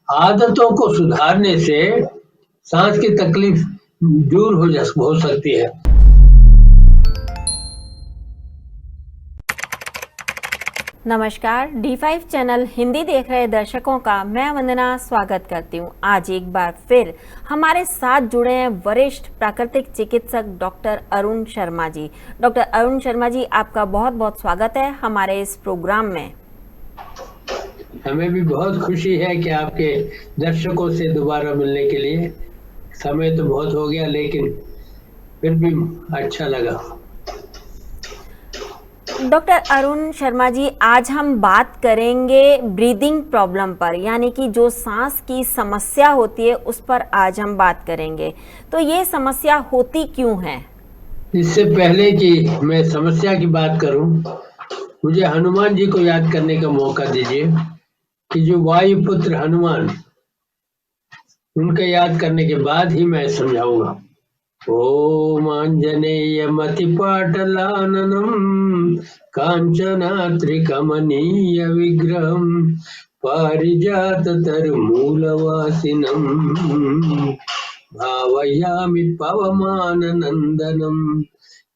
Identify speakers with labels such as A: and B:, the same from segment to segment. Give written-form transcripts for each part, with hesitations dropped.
A: आदतों को सुधारने से सांस की तकलीफ दूर हो सकती है।
B: नमस्कार, D5 चैनल हिंदी देख रहे दर्शकों का मैं वंदना स्वागत करती हूँ। आज एक बार फिर हमारे साथ जुड़े हैं वरिष्ठ प्राकृतिक चिकित्सक डॉक्टर अरुण शर्मा जी। डॉक्टर अरुण शर्मा जी, आपका बहुत बहुत स्वागत है हमारे इस प्रोग्राम में।
A: हमें भी बहुत खुशी है कि आपके दर्शकों से दोबारा मिलने के लिए। समय तो बहुत हो गया, लेकिन फिर भी अच्छा लगा।
B: डॉक्टर अरुण शर्मा जी, आज हम बात करेंगे ब्रीदिंग प्रॉब्लम पर, यानी कि जो सांस की समस्या होती है उस पर आज हम बात करेंगे। तो ये समस्या होती क्यों है?
A: इससे पहले कि मैं समस्या की बात करूं, मुझे हनुमान जी को याद करने का मौका दीजिए कि जो वायुपुत्र हनुमान, उनके याद करने के बाद ही मैं समझाऊंगा। ओम आंजनेय मतिपाटलाननं कांचनात्रिकमनीय विग्रहं पारिजाततरुमूलवासिनं भावयामि पवमाननन्दनं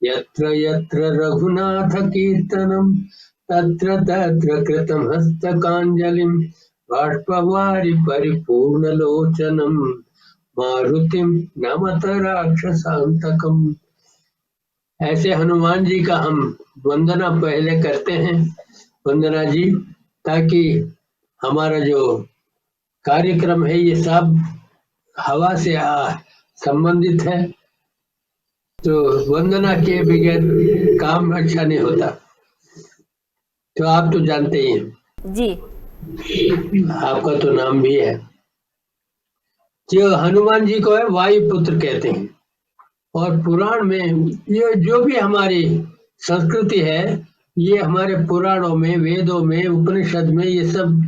A: यत्र यत्र रघुनाथकीर्तनं तत्र तत्र कृतं हस्तकाञ्जलिं बाष्पवारि परिपूर्णलोचनं मारुतिम नमत राक्षसांतकम। ऐसे हनुमान जी का हम वंदना पहले करते हैं, वंदना जी, ताकि हमारा जो कार्यक्रम है ये सब हवा से संबंधित है, तो वंदना के बगैर काम अच्छा नहीं होता। तो आप तो जानते ही हैं
B: जी,
A: आपका तो नाम भी है। जो हनुमान जी को है वायुपुत्र कहते हैं, और पुराण में ये जो भी हमारी संस्कृति है, ये हमारे पुराणों में, वेदों में, उपनिषद में ये सब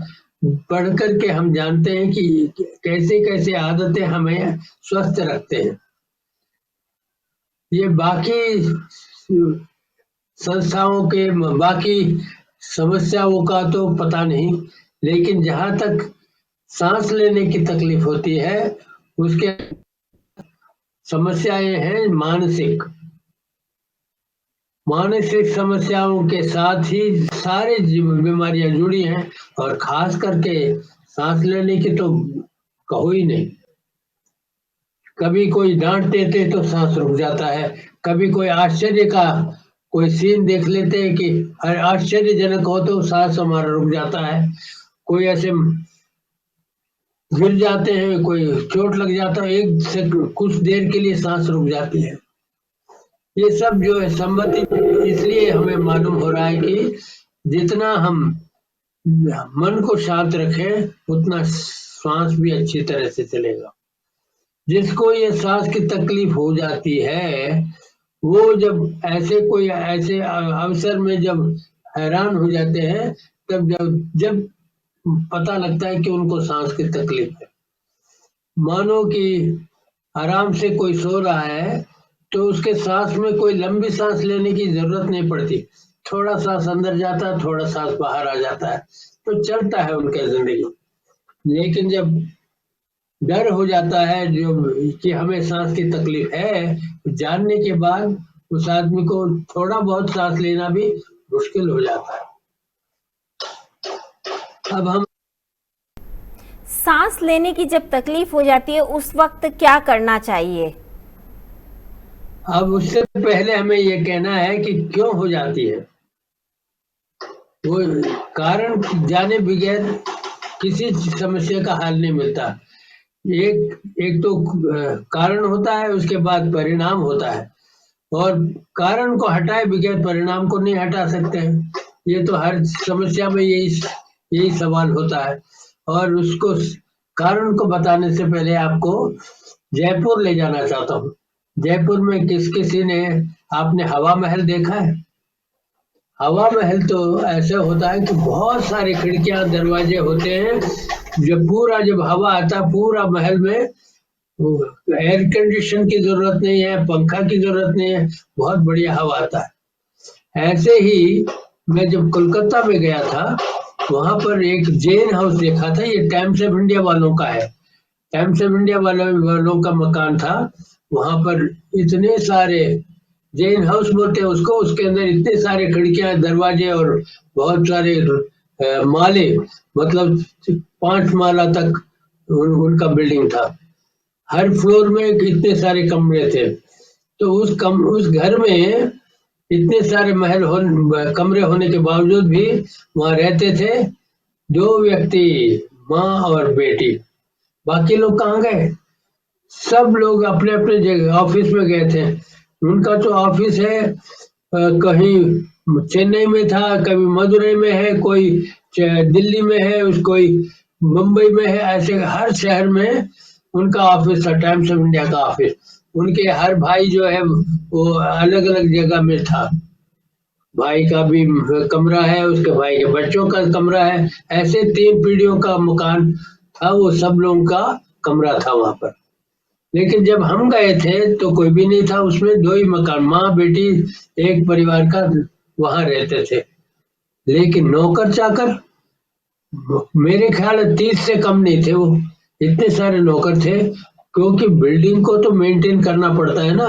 A: पढ़ करके हम जानते हैं कि कैसे कैसे आदतें हमें स्वस्थ रखते हैं। ये बाकी संस्थाओं के बाकी समस्याओं का तो पता नहीं, लेकिन जहां तक सांस लेने की तकलीफ होती है उसके समस्याएं हैं मानसिक समस्याओं के साथ ही सारे बीमारियां जुड़ी हैं, और खास करके सांस लेने की तो कहो ही नहीं। कभी कोई डांट देते तो सांस रुक जाता है, कभी कोई आश्चर्य का कोई सीन देख लेते हैं कि आश्चर्यजनक हो तो सांस हमारा रुक जाता है, कोई ऐसे गिर जाते हैं, कोई चोट लग जाता है, एक से कुछ देर के लिए सांस रुक जाती है। ये सब जो है संबंधित, इसलिए हमें मालूम हो रहा है कि जितना हम मन को शांत रखें उतना सांस भी अच्छी तरह से चलेगा। जिसको ये सांस की तकलीफ हो जाती है, वो जब ऐसे अवसर में जब हैरान हो जाते हैं, तब जब पता लगता है कि उनको सांस की तकलीफ है। मानो कि आराम से कोई सो रहा है तो उसके सांस में कोई लंबी सांस लेने की जरूरत नहीं पड़ती, थोड़ा सांस अंदर जाता है, थोड़ा सांस बाहर आ जाता है, तो चलता है उनका जिंदगी। लेकिन जब डर हो जाता है जो कि हमें सांस की तकलीफ है, जानने के बाद उस आदमी को थोड़ा बहुत सांस लेना भी मुश्किल हो जाता है। अब हम
B: सांस लेने की जब तकलीफ हो जाती है उस वक्त क्या करना चाहिए?
A: अब उससे पहले हमें ये कहना है कि क्यों हो जाती है। वो कारण जाने बगैर किसी समस्या का हल नहीं मिलता। एक तो कारण होता है, उसके बाद परिणाम होता है, और कारण को हटाए बगैर परिणाम को नहीं हटा सकते हैं। ये तो हर समस्या में यही सवाल होता है। और उसको कारण को बताने से पहले आपको जयपुर ले जाना चाहता हूँ। जयपुर में किसी ने आपने हवा महल देखा है? हवा महल तो ऐसा होता है कि बहुत सारे खिड़कियां दरवाजे होते हैं, जब हवा आता है पूरा महल में, एयर कंडीशन की जरूरत नहीं है, पंखा की जरूरत नहीं है, बहुत बढ़िया हवा आता है। ऐसे ही मैं जब कोलकाता में गया था वहां पर एक जैन हाउस देखा था, ये टाइम्स ऑफ इंडिया वालों का है। टाइम्स ऑफ इंडिया वालों का मकान था। वहां पर इतने सारे, जैन हाउस बोलते हैं उसको, उसके अंदर इतने सारे खिड़कियां, दरवाजे और बहुत सारे माले, मतलब 5 माला तक उनका बिल्डिंग था। हर फ्लोर में इतने सारे कमरे थे। तो उस घर में इतने सारे कमरे होने के बावजूद भी वहां रहते थे 2 व्यक्ति, माँ और बेटी। बाकी लोग कहाँ गए? सब लोग अपने अपने जगह ऑफिस में गए थे। उनका तो ऑफिस है कहीं चेन्नई में था, कभी मदुरई में है, कोई दिल्ली में है, कोई मुंबई में है। ऐसे हर शहर में उनका ऑफिस था, टाइम्स ऑफ इंडिया का ऑफिस। उनके हर भाई जो है वो अलग अलग जगह में था। भाई का भी कमरा है, उसके भाई के बच्चों का कमरा है। ऐसे 3 पीढ़ियों का मकान था, वो सब लोगों का कमरा था वहां पर। लेकिन जब हम गए थे तो कोई भी नहीं था उसमें, 2 ही मकान, माँ बेटी एक परिवार का वहां रहते थे। लेकिन नौकर चाकर मेरे ख्याल 30 से कम नहीं थे वो, इतने सारे नौकर थे। क्योंकि बिल्डिंग को तो मेंटेन करना पड़ता है ना,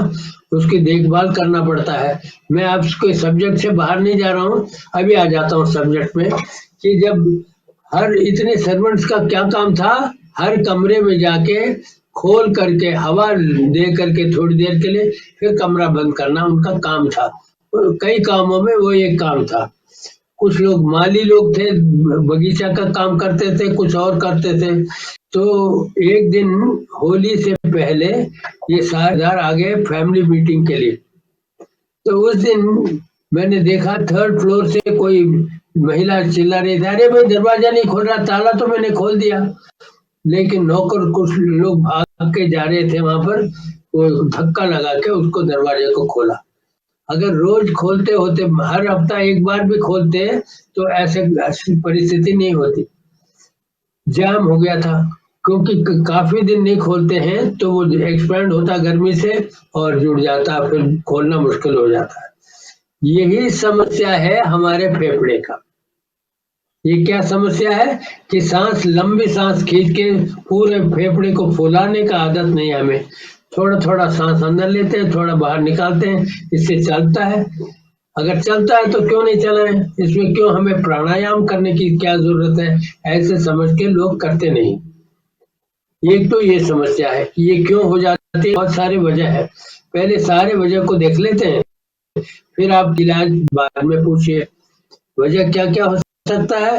A: उसकी देखभाल करना पड़ता है। मैं आपके सब्जेक्ट से बाहर नहीं जा रहा हूँ, अभी आ जाता हूँ सब्जेक्ट में। कि जब हर इतने सर्वेंट्स का क्या काम था, हर कमरे में जाके खोल करके हवा दे करके थोड़ी देर के लिए फिर कमरा बंद करना उनका काम था। कई कामों में वो एक काम था। कुछ लोग माली लोग थे, बगीचा का काम करते थे, कुछ और करते थे। तो एक दिन होली से पहले ये सारे आ गए फैमिली मीटिंग के लिए। तो उस दिन मैंने देखा 3rd फ्लोर से कोई महिला चिल्ला रही थी, अरे भाई दरवाजा नहीं खोल रहा, ताला तो मैंने खोल दिया। लेकिन नौकर कुछ लोग भाग के जा रहे थे वहां पर, वो धक्का लगा के उसको दरवाजे को खोला। अगर रोज खोलते होते, हर हफ्ता एक बार भी खोलते, तो ऐसी परिस्थिति नहीं होती। जाम हो गया था, क्योंकि काफी दिन नहीं खोलते हैं तो वो एक्सपेंड होता गर्मी से और जुड़ जाता, फिर खोलना मुश्किल हो जाता है। यही समस्या है हमारे फेफड़े का। ये क्या समस्या है कि लंबी सांस खींच के पूरे फेफड़े को फुलाने का आदत नहीं है हमें। थोड़ा थोड़ा सांस अंदर लेते हैं, थोड़ा बाहर निकालते हैं, इससे चलता है। अगर चलता है तो क्यों नहीं चलाएं? इसमें क्यों हमें प्राणायाम करने की क्या जरूरत है? ऐसे समझ के लोग करते नहीं। एक तो ये समस्या है कि ये क्यों हो जाती है, बहुत सारी वजह है। पहले सारे वजह को देख लेते हैं, फिर आप इलाज बाद में पूछिए। वजह क्या क्या हो सकता है?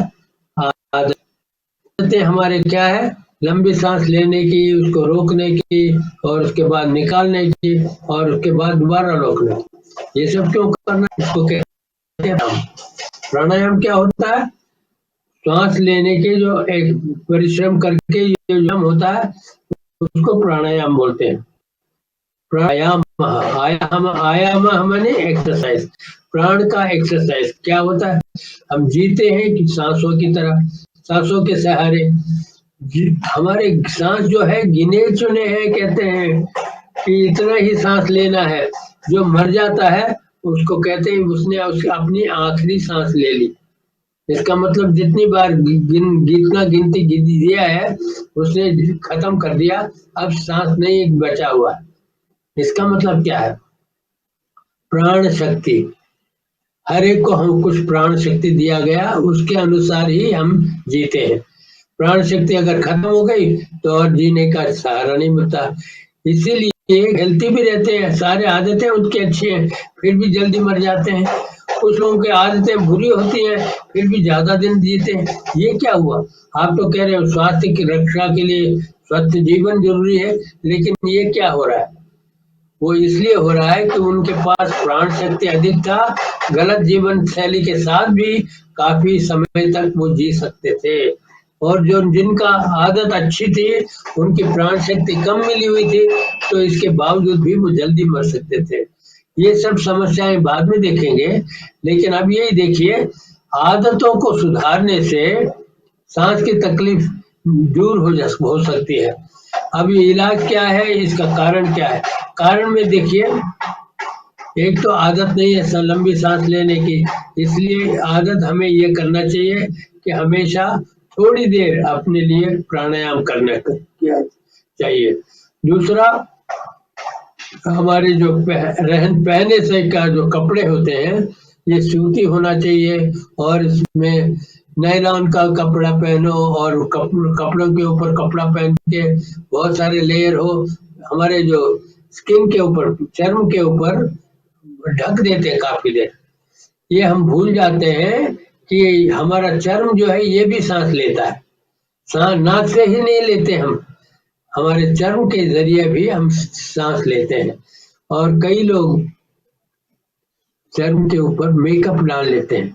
A: आदतें हमारे क्या है? लंबी सांस लेने की, उसको रोकने की, और उसके बाद निकालने की, और उसके बाद दोबारा रोकने की। ये सब क्यों करना है? इसको कहते हैं प्राणायाम। क्या होता है? सांस लेने के जो एक परिश्रम करके ये जो होता है उसको प्राणायाम बोलते हैं। प्राणायाम, आयाम माने एक्सरसाइज। प्राण का एक्सरसाइज क्या होता है? हम जीते हैं कि सांसों की तरह, सांसों के सहारे। हमारे सांस जो है गिने चुने हैं, कहते हैं कि इतना ही सांस लेना है। जो मर जाता है उसको कहते हैं उसने अपनी आखिरी सांस ले ली। इसका मतलब जितनी बार गिनती दिया है उसने खत्म कर दिया, अब सांस नहीं बचा हुआ। इसका मतलब क्या है? प्राण शक्ति, हर एक को हम कुछ प्राण शक्ति दिया गया, उसके अनुसार ही हम जीते हैं। प्राण शक्ति अगर खत्म हो गई तो और जीने का सहारा नहीं मिलता। इसीलिए हेल्थी भी रहते हैं, सारे आदतें उनकी अच्छी हैं, फिर भी जल्दी मर जाते हैं। कुछ लोगों की आदतें बुरी होती हैं, फिर भी ज्यादा दिन जीते हैं। ये क्या हुआ? आप तो कह रहे हो स्वास्थ्य की रक्षा के लिए स्वस्थ जीवन जरूरी है, लेकिन ये क्या हो रहा है? वो इसलिए हो रहा है कि उनके पास प्राण शक्ति अधिक था, गलत जीवन शैली के साथ भी काफी समय तक वो जी सकते थे। और जो जिनका आदत अच्छी थी, उनकी प्राण शक्ति कम मिली हुई थी, तो इसके बावजूद भी वो जल्दी मर सकते थे। ये सब समस्याएं बाद में देखेंगे, लेकिन अब यही देखिए, आदतों को सुधारने से सांस की तकलीफ दूर हो सकती है। अब ये इलाज क्या है, इसका कारण क्या है? कारण में देखिए, एक तो आदत नहीं है लंबी सांस लेने की, इसलिए आदत हमें ये करना चाहिए कि हमेशा थोड़ी देर अपने लिए प्राणायाम करना चाहिए। दूसरा, हमारे जो रहन पहने से का जो कपड़े होते हैं ये सूती होना चाहिए, और इसमें नायलॉन का कपड़ा पहनो, और कपड़ों के ऊपर कपड़ा पहन के बहुत सारे लेयर हो, हमारे जो स्किन के ऊपर, चर्म के ऊपर ढक देते हैं काफी देर। ये हम भूल जाते हैं कि हमारा चर्म जो है ये भी सांस लेता है, नाक से ही नहीं लेते हम, हमारे चर्म के जरिए भी हम सांस लेते हैं। और कई लोग चर्म के ऊपर मेकअप डाल लेते हैं,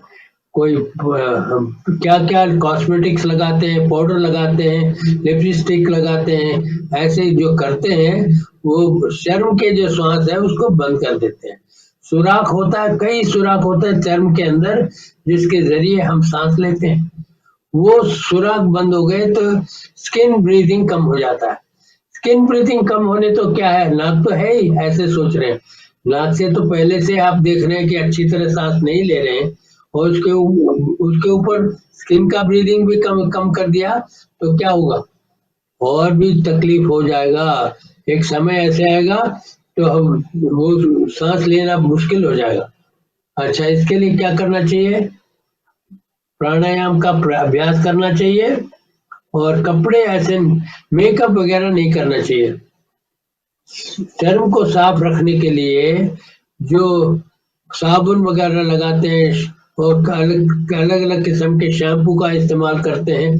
A: कोई क्या क्या कॉस्मेटिक्स लगाते हैं, पाउडर लगाते हैं, लिपस्टिक लगाते हैं, ऐसे जो करते हैं वो चर्म के जो श्वास है उसको बंद कर देते हैं। सुराख होता है, कई सुराख होते हैं चर्म के अंदर जिसके जरिए हम सांस लेते हैं। वो सुराख बंद हो गए तो स्किन ब्रीदिंग कम हो जाता है। स्किन ब्रीथिंग कम होने तो क्या है, नाक तो है ही, ऐसे सोच रहे हैं, नाक से तो पहले से आप देख रहे हैं कि अच्छी तरह सांस नहीं ले रहे हैं, और उसके ऊपर स्किन का ब्रीदिंग भी कम कर दिया तो क्या होगा, और भी तकलीफ हो जाएगा। एक समय ऐसे आएगा तो हम वो सांस लेना मुश्किल हो जाएगा। अच्छा, इसके लिए क्या करना चाहिए, प्राणायाम का अभ्यास करना चाहिए, और कपड़े ऐसे मेकअप वगैरह नहीं करना चाहिए। चर्म को साफ रखने के लिए जो साबुन वगैरह लगाते हैं और अलग अलग किस्म के शैम्पू का इस्तेमाल करते हैं,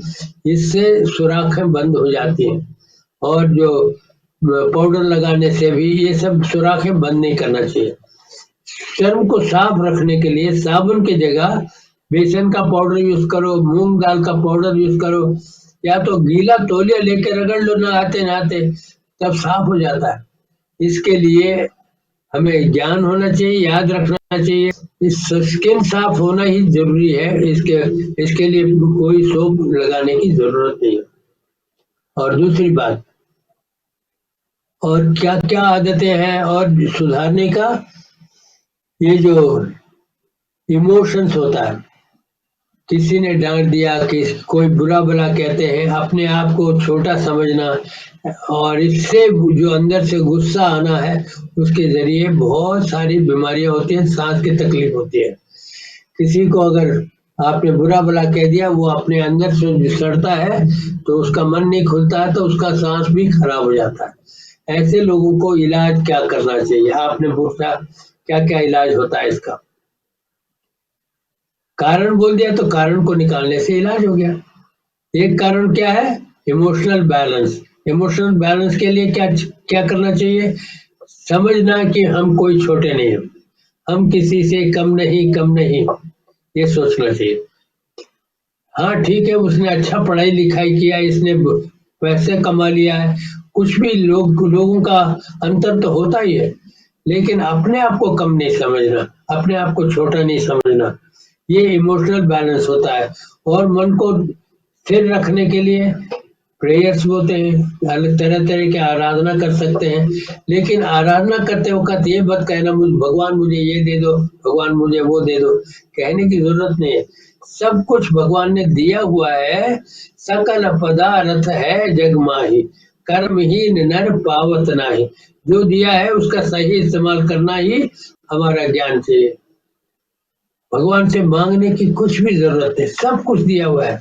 A: इससे सुराखें बंद हो जाती हैं। और जो पाउडर लगाने से भी ये सब सुराखें बंद नहीं करना चाहिए। चर्म को साफ रखने के लिए साबुन की जगह बेसन का पाउडर यूज करो, मूंग दाल का पाउडर यूज करो, या तो गीला तौलिया लेकर रगड़ लो नहाते नहाते, तब साफ हो जाता है। इसके लिए हमें ज्ञान होना चाहिए, याद रखना चाहिए, इस स्किन साफ होना ही जरूरी है, इसके लिए कोई सोप लगाने की जरूरत नहीं है। और दूसरी बात, और क्या क्या आदतें हैं और सुधारने का, ये जो इमोशंस होता है, किसी ने डांट दिया, कि कोई बुरा भला कहते हैं, अपने आप को छोटा समझना, और इससे जो अंदर से गुस्सा आना है उसके जरिए बहुत सारी बीमारियां होती हैं, सांस की तकलीफ होती है। किसी को अगर आपने बुरा भला कह दिया, वो अपने अंदर से सड़ता है तो उसका मन नहीं खुलता है, तो उसका सांस भी खराब हो जाता है। ऐसे लोगों को इलाज क्या करना चाहिए, आपने पूछा क्या क्या इलाज होता है इसका, कारण बोल दिया तो कारण को निकालने से इलाज हो गया। एक कारण क्या है, इमोशनल बैलेंस। इमोशनल बैलेंस के लिए क्या क्या करना चाहिए, समझना कि हम कोई छोटे नहीं हैं, हम किसी से कम नहीं, ये सोचना चाहिए। हाँ ठीक है, उसने अच्छा पढ़ाई लिखाई किया, इसने पैसे कमा लिया है, कुछ भी लोगों का अंतर तो होता ही है, लेकिन अपने आप को कम नहीं समझना, अपने आप को छोटा नहीं समझना, ये इमोशनल बैलेंस होता है। और मन को स्थिर रखने के लिए प्रेयर्स होते हैं, अलग तरह तरह की आराधना कर सकते हैं, लेकिन आराधना करते वक्त ये मत कहना भगवान मुझे ये दे दो, भगवान मुझे वो दे दो, कहने की जरूरत नहीं है। सब कुछ भगवान ने दिया हुआ है, सकल पदार्थ है जग माही, कर्महीन नर पावत नाही। जो दिया है उसका सही इस्तेमाल करना ही हमारा ज्ञान चाहिए। भगवान से मांगने की कुछ भी जरूरत है, सब कुछ दिया हुआ है।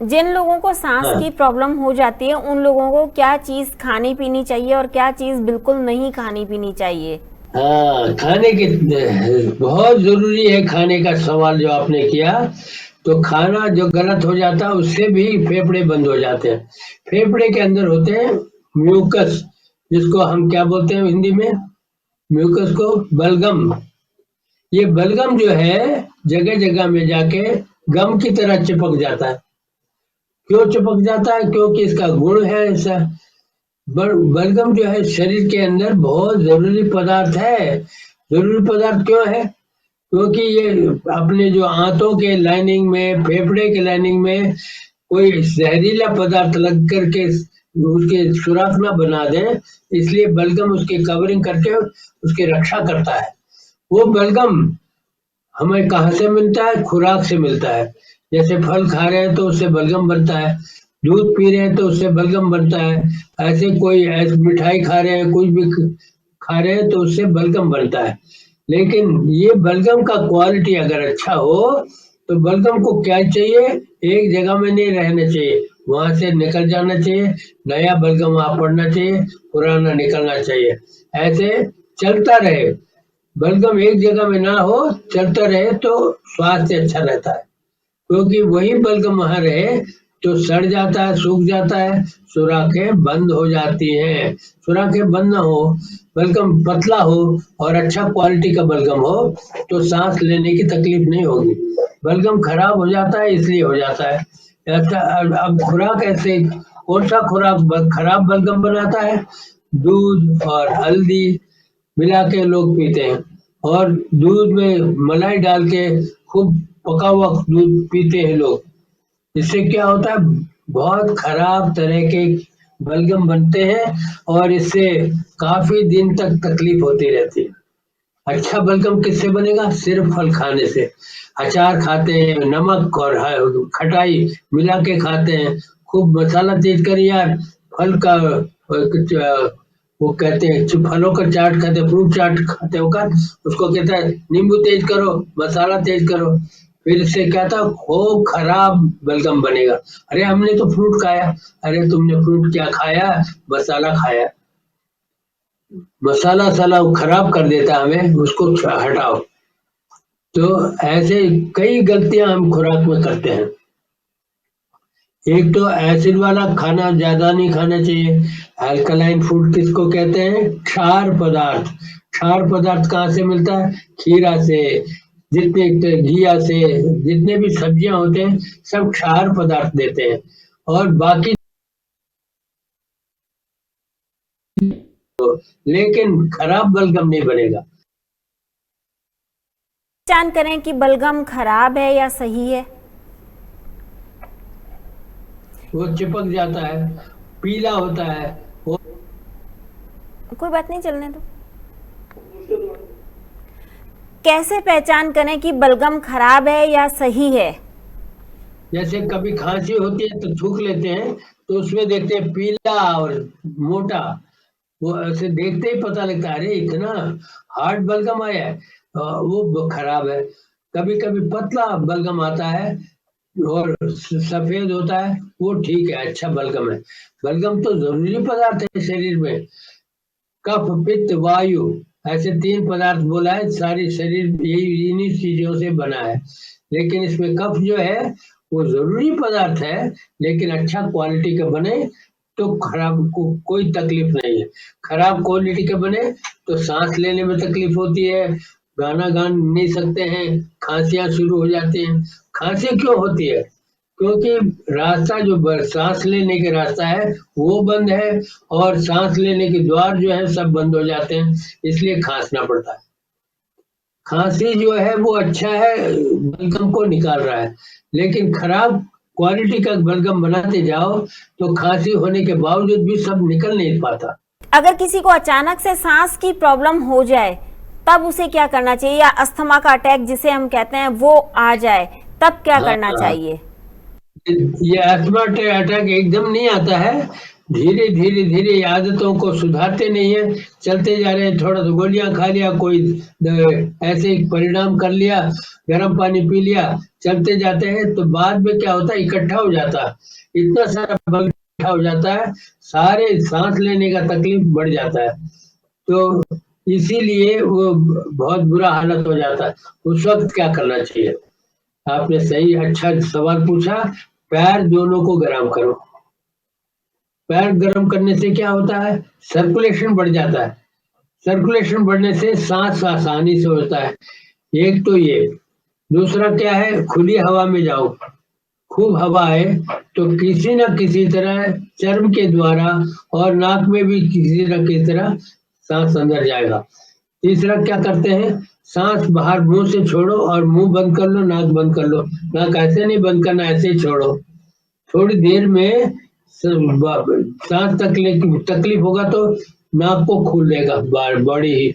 B: जिन लोगों को सांस की प्रॉब्लम हो जाती है, उन लोगों को क्या चीज खानी पीनी चाहिए और क्या चीज बिल्कुल नहीं खानी पीनी चाहिए?
A: हाँ, खाने के बहुत जरूरी है, खाने का सवाल जो आपने किया, तो खाना जो गलत हो जाता है उससे भी फेफड़े बंद हो जाते हैं। फेफड़े के अंदर होते हैं म्यूकस, जिसको हम क्या बोलते हैं हिंदी में, म्यूकस को बलगम। ये बलगम जो है जगह जगह में जाके गम की तरह चिपक जाता है। क्यों चिपक जाता है, क्योंकि इसका गुण है ऐसा। बलगम जो है शरीर के अंदर बहुत जरूरी पदार्थ है। जरूरी पदार्थ क्यों है, क्योंकि ये अपने जो आंतों के लाइनिंग में, फेफड़े के लाइनिंग में कोई जहरीला पदार्थ लग करके उसके सुराख ना बना दे, इसलिए बलगम उसकी कवरिंग करके उसकी रक्षा करता है। वो बलगम हमें कहाँ से मिलता है? खुराक से मिलता है। जैसे फल खा रहे हैं तो उससे बलगम बनता है, दूध पी रहे हैं तो उससे बलगम बनता है, ऐसे कोई ऐसे मिठाई खा रहे हैं, कुछ भी खा रहे हैं तो उससे बलगम बनता है। लेकिन ये बलगम का क्वालिटी अगर अच्छा हो तो बलगम को क्या चाहिए? एक जगह में नहीं रहना चाहिए, वहां से निकल जाना चाहिए, नया बलगम वहां पड़ना चाहिए, पुराना निकलना चाहिए, ऐसे चलता रहे। बलगम एक जगह में ना हो, चलता रहे तो स्वास्थ्य अच्छा रहता है, क्योंकि वही बलगम वहां रहे तो सड़ जाता है, सूख जाता है, सुराखें बंद हो जाती हैं। सुराखें बंद ना हो, बलगम पतला हो और अच्छा क्वालिटी का बलगम हो तो सांस लेने की तकलीफ नहीं होगी। बलगम खराब हो जाता है इसलिए हो जाता है ऐसा। अब खुराक ऐसे, कौन सा खुराक खराब बलगम बनाता है? दूध और हल्दी मिला के लोग पीते हैं, और दूध में मलाई डाल के खूब पका हुआ दूध पीते हैं लोग। इससे क्या होता है? बहुत खराब तरह के बलगम बनते हैं और इससे काफी दिन तक तकलीफ होती रहती है। अच्छा बलगम किससे बनेगा? सिर्फ फल खाने से। अचार खाते हैं, नमक और खटाई मिला के खाते हैं, खूब मसाला तेज कर यार, फल का वो कहते हैं फलों का चाट खाते हैं, फ्रूट चाट खाते हो का, उसको कहता है नींबू तेज करो, मसाला तेज करो, फिर इससे क्या था? खूब खराब बलगम बनेगा। अरे हमने तो फ्रूट खाया। अरे तुमने फ्रूट क्या खाया? मसाला खाया। मसाला साला खराब कर देता है हमें, उसको हटाओ। तो ऐसे कई गलतियां हम खुराक में करते हैं। एक तो एसिड वाला खाना ज्यादा नहीं खाना चाहिए। अल्कलाइन फूड किसको कहते हैं? क्षार पदार्थ। क्षार पदार्थ कहाँ से मिलता है? खीरा से, जितने घिया से, जितने भी सब्जियां होते हैं सब क्षार पदार्थ देते हैं। और बाकी लेकिन खराब बलगम नहीं बनेगा।
B: पहचान करें कि बलगम खराब है या सही है?
A: वो चिपक जाता है, पीला होता है। वो
B: कोई बात नहीं, चलने दो। कैसे पहचान करें कि बलगम खराब है या सही है?
A: जैसे कभी खांसी होती है तो थूक लेते हैं तो उसमें देखते हैं पीला और मोटा, वो ऐसे देखते ही पता लगता है अरे इतना हार्ड बलगम आया है, वो खराब है। कभी कभी पतला बलगम आता है और सफेद होता है, वो ठीक है, अच्छा बलगम है। बलगम तो जरूरी पदार्थ है शरीर में। कफ पित्त वायु, ऐसे 3 पदार्थ बोला है, सारी शरीर यही इन्हीं चीजों से बना है। लेकिन इसमें कफ जो है वो जरूरी पदार्थ है, लेकिन अच्छा क्वालिटी का बने तो खराब कोई तकलीफ नहीं है। खराब क्वालिटी के बने तो सांस लेने में तकलीफ होती है, गाना गा नहीं सकते हैं, खांसियां शुरू हो जाती हैं। खांसी क्यों होती है? क्योंकि रास्ता जो सांस लेने के रास्ता है वो बंद है, और सांस लेने के द्वार जो है सब बंद हो जाते हैं, इसलिए खांसना पड़ता है। खांसी जो है वो अच्छा है, बलगम को निकाल रहा है। लेकिन खराब क्वालिटी का बलगम बनाते जाओ तो खांसी होने के बावजूद भी सब निकल नहीं पाता।
B: अगर किसी को अचानक से सांस की प्रॉब्लम हो जाए तब उसे क्या करना चाहिए, या अस्थमा का अटैक जिसे हम कहते हैं वो आ जाए तब क्या करना चाहिए?
A: ये अस्थमा अटैक एकदम नहीं आता है, धीरे धीरे धीरे आदतों को सुधारते नहीं है, चलते जा रहे हैं, थोड़ा सा गोलियां खा लिया, कोई ऐसे परिणाम कर लिया, गर्म पानी पी लिया, चलते जाते हैं तो बाद में क्या होता है? इकट्ठा हो जाता है, इतना सारा बल इकट्ठा हो जाता है, सारे सांस लेने का तकलीफ बढ़ जाता है। तो इसीलिए वो बहुत बुरा हालत हो जाता है। उस वक्त क्या करना चाहिए? आपने सही अच्छा सवाल पूछा। पैर दोनों को गर्म करो। पैर गर्म करने से क्या होता है? सर्कुलेशन बढ़ जाता है। सर्कुलेशन बढ़ने से सांस आसानी से होता है। एक तो ये, दूसरा क्या है? खुली हवा में जाओ, खूब हवा है तो किसी न किसी तरह चर्म के द्वारा और नाक में भी किसी न किसी तरह सांस अंदर जाएगा। तीसरा क्या करते हैं? सांस बाहर मुंह से छोड़ो और मुंह बंद कर लो, नाक बंद कर लो। नाक ऐसे नहीं बंद करना, ऐसे ही छोड़ो। थोड़ी देर में सांस तकलीफ होगा तो नाक को खोल देगा बॉडी ही,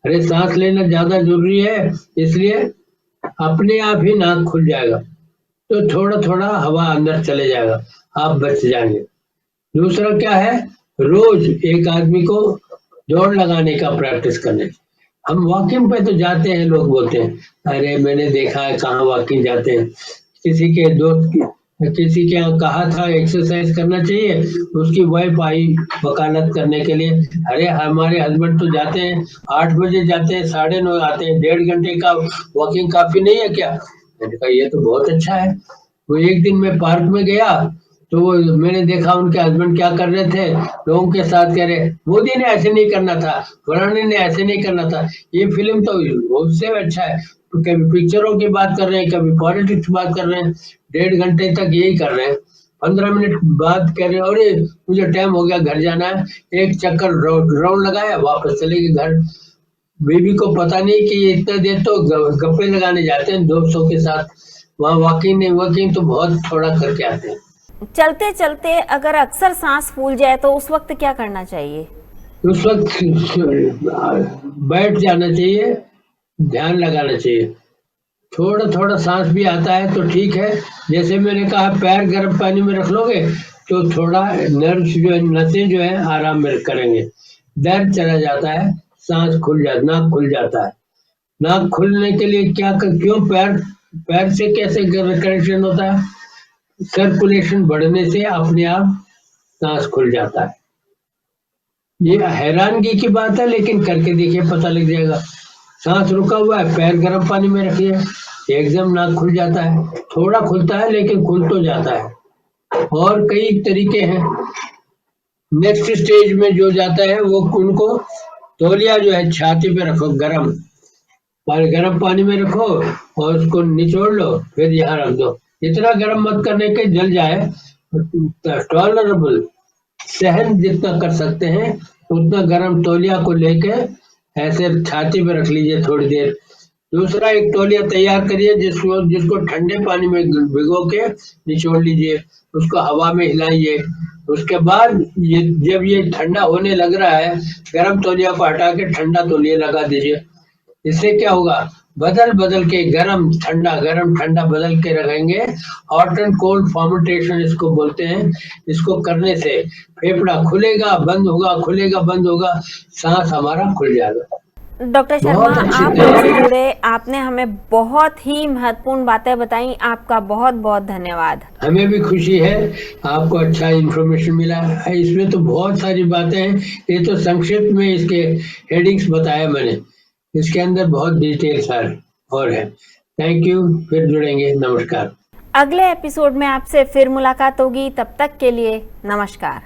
A: अरे सांस लेना ज्यादा जरूरी है, इसलिए अपने आप ही नाक खुल जाएगा, तो थोड़ा थोड़ा हवा अंदर चले जाएगा, आप बच जाएंगे। दूसरा क्या है, रोज एक आदमी को दौड़ लगाने का प्रैक्टिस करने। हम वॉकिंग पे तो जाते हैं, लोग बोलते हैं अरे मैंने देखा है कहाँ वॉकिंग जाते हैं, किसी के दोस्त किसी के यहाँ कहा था एक्सरसाइज करना चाहिए, उसकी वाइफ आई वकालत करने के लिए, अरे हमारे हस्बैंड तो जाते हैं 8 बजे जाते हैं, 9:30 आते हैं, 1.5 घंटे का वॉकिंग काफी नहीं है क्या? मैंने कहा ये तो बहुत अच्छा है। वो एक दिन मैं पार्क में गया तो मैंने देखा उनके हस्बैंड क्या कर रहे थे, लोगों के साथ कह रहे मोदी ने ऐसे नहीं करना था, फलाने ने ऐसे नहीं करना था, ये फिल्म तो उससे अच्छा है। तो कभी पिक्चरों की बात कर रहे हैं, कभी पॉलिटिक्स की बात कर रहे हैं, 1.5 घंटे तक यही कर रहे हैं। 15 मिनट बाद कह रहे अरे मुझे टाइम हो गया, घर जाना है, एक चक्कर राउंड लगाया, वापस चले गए घर। बेबी को पता नहीं कि ये इतना देर तो गप्पे लगाने जाते हैं दोस्तों के साथ, वहाँ वॉकिंग नहीं, वॉकिंग तो बहुत थोड़ा करके आते हैं।
B: चलते चलते अगर अक्सर सांस फूल जाए तो उस वक्त क्या करना चाहिए?
A: उस वक्त बैठ जाना चाहिए, ध्यान लगाना चाहिए। थोड़ा थोड़ा सांस भी आता है तो ठीक है, जैसे मैंने कहा पैर गर्म पानी में रख लोगे तो थोड़ा नर्व्स जो है, नसें जो है आराम में करेंगे, दर्द चला जाता है, सांस खुल जाता, नाक खुल जाता है। नाक खुलने के लिए क्यों पैर पैर से कैसे कनेक्शन होता है, सर्कुलेशन बढ़ने से अपने आप सांस खुल जाता है। ये हैरानगी की बात है, लेकिन करके देखिए पता लग जाएगा। सांस रुका हुआ है, पैर गर्म पानी में रखिए, एकदम नाक खुल जाता है, थोड़ा खुलता है लेकिन खुल तो जाता है। और कई तरीके हैं। नेक्स्ट स्टेज में जो जाता है वो उनको तौलिया जो है छाती पे रखो, गर्म पानी में रखो और उसको निचोड़ लो, फिर यहाँ रख दो। इतना गर्म मत करने के जल जाए, टॉलरेबल, सहन जितना कर सकते हैं उतना गर्म तौलिया को लेके ऐसे छाती पे रख लीजिए थोड़ी देर। दूसरा एक तौलिया तैयार करिए जिसको ठंडे पानी में भिगो के निचोड़ लीजिए, उसको हवा में हिलाइए। उसके बाद जब ये ठंडा होने लग रहा है, गर्म तौलिया को हटा के ठंडा तौलिया लगा दीजिए। इससे क्या होगा, बदल बदल के गरम ठंडा बदल के रखेंगे। हॉट एंड कोल्ड फॉर्मेंटेशन इसको बोलते हैं। इसको करने से फेफड़ा खुलेगा बंद होगा, खुलेगा बंद होगा, सांस हमारा खुल जाएगा।
B: डॉक्टर शर्मा, आप हमसे जुड़े, आपने हमें बहुत ही महत्वपूर्ण बातें बताई, आपका बहुत बहुत धन्यवाद।
A: हमें भी खुशी है, आपको अच्छा इन्फॉर्मेशन मिला है। इसमें तो बहुत सारी बातें हैं, ये तो संक्षिप्त में इसके हेडिंग्स बताया मैंने, इसके अंदर बहुत डिटेल्स और है। थैंक यू, फिर जुड़ेंगे, नमस्कार।
B: अगले एपिसोड में आपसे फिर मुलाकात होगी, तब तक के लिए नमस्कार।